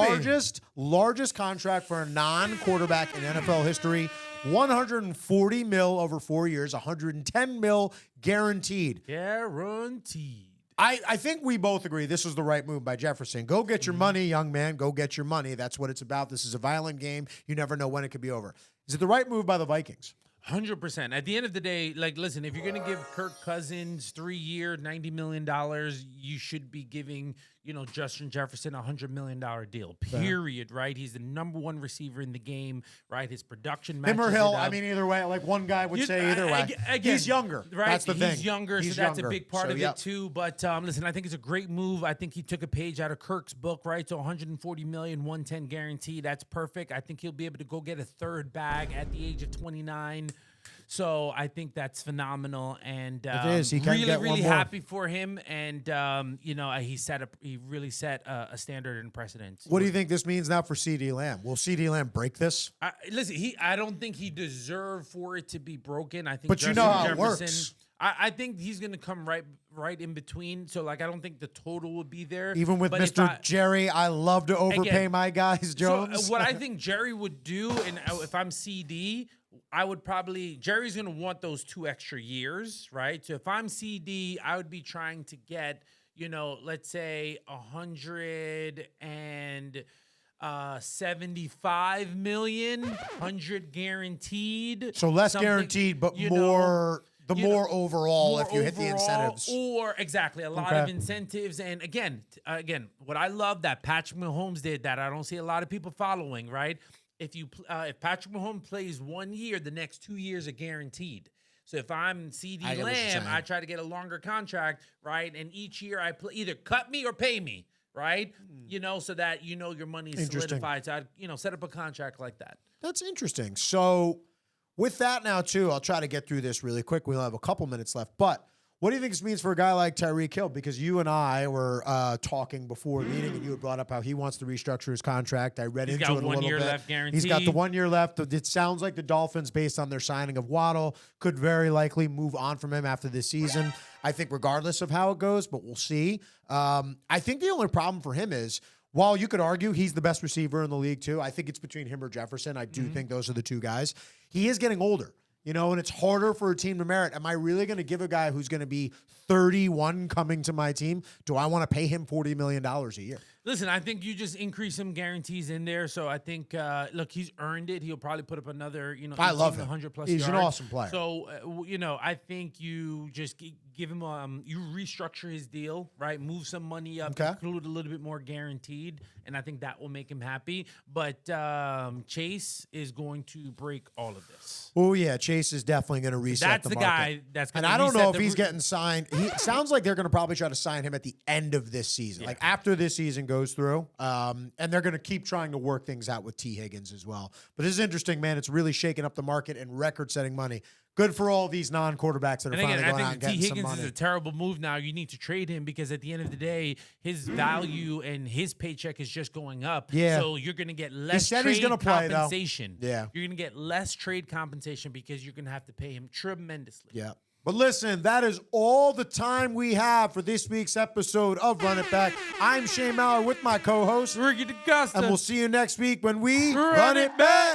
largest contract for a non-quarterback in NFL history. $140 million over 4 years, $110 million guaranteed. Guaranteed. I think we both agree this was the right move by Jefferson. Go get your money, young man. Go get your money. That's what it's about. This is a violent game. You never know when it could be over. Is it the right move by the Vikings? 100%. At the end of the day, listen, if you're going to give Kirk Cousins 3-year, $90 million, you should be giving, Justin Jefferson a $100 million deal, period, right? He's the #1 receiver in the game, right? His production matches him or Hill, it up. either way, one guy would say either way. Again, he's younger, right? That's the thing. He's younger, so that's a big part of it too. But listen, I think it's a great move. I think he took a page out of Kirk's book, right? So $140 million, $110 guarantee. That's perfect. I think he'll be able to go get a third bag at the age of 29. So I think that's phenomenal, and it is. He can get really one more. happy for him. And he really set a standard and precedence. What do you think this means now for CeeDee Lamb? Will CeeDee Lamb break this? Listen, I don't think he deserved for it to be broken. I think, but you know how it works. I think he's going to come right in between. So, I don't think the total will be there. Even with Mr. Jerry, I love to overpay my guys, Jones. So what I think Jerry would do, and if I'm CD, I would Jerry's going to want those 2 extra years, right? So if I'm CD, I would be trying to get, let's say 175 million, 100 guaranteed. So less guaranteed, but more... more overall if you hit the incentives. Or exactly, a lot of incentives. And again, what I love that Patrick Mahomes did that I don't see a lot of people following, right? If Patrick Mahomes plays 1 year, the next 2 years are guaranteed. So if I'm CeeDee Lamb, I try to get a longer contract, right? And each year I play, either cut me or pay me, right? So that your money is solidified. So I'd, set up a contract like that. That's interesting. So with that now, too, I'll try to get through this really quick. We'll have a couple minutes left. But what do you think this means for a guy like Tyreek Hill? Because you and I were talking before the meeting, and you had brought up how he wants to restructure his contract. I read into it a little bit. He's got 1 year left guaranteed. He's got the 1 year left. It sounds like the Dolphins, based on their signing of Waddle, could very likely move on from him after this season. I think regardless of how it goes, but we'll see. I think the only problem for him is, while you could argue he's the best receiver in the league too, I think it's between him or Jefferson. I do think those are the two guys. He is getting older, and it's harder for a team to merit. Am I really going to give a guy who's going to be 31 coming to my team? Do I want to pay him $40 million a year? Listen, I think you just increase some guarantees in there. So I think, look, he's earned it. He'll probably put up another, I love him. 100 plus He's yards. an awesome player. So, I think you just give him, you restructure his deal, right? Move some money up, include a little bit more guaranteed. And I think that will make him happy. But Chase is going to break all of this. Oh, yeah. Chase is definitely going to reset That's the the market. guy that's going And to I don't know if he's getting signed. He sounds like they're going to probably try to sign him at the end of this season, like after this season goes through. And they're going to keep trying to work things out with T. Higgins as well. But this is interesting, man. It's really shaking up the market and record-setting money. Good for all these non-quarterbacks that are finally going out and getting some money. T. Higgins is a terrible move now. You need to trade him because at the end of the day, his value and his paycheck is just going up. Yeah. So you're going to get less trade compensation. Yeah. You're going to get less trade compensation because you're going to have to pay him tremendously. Yeah. But listen, that is all the time we have for this week's episode of Run It Back. I'm Shane Mallard with my co-host, Ricky DeGusta. and we'll see you next week when we Run It Back.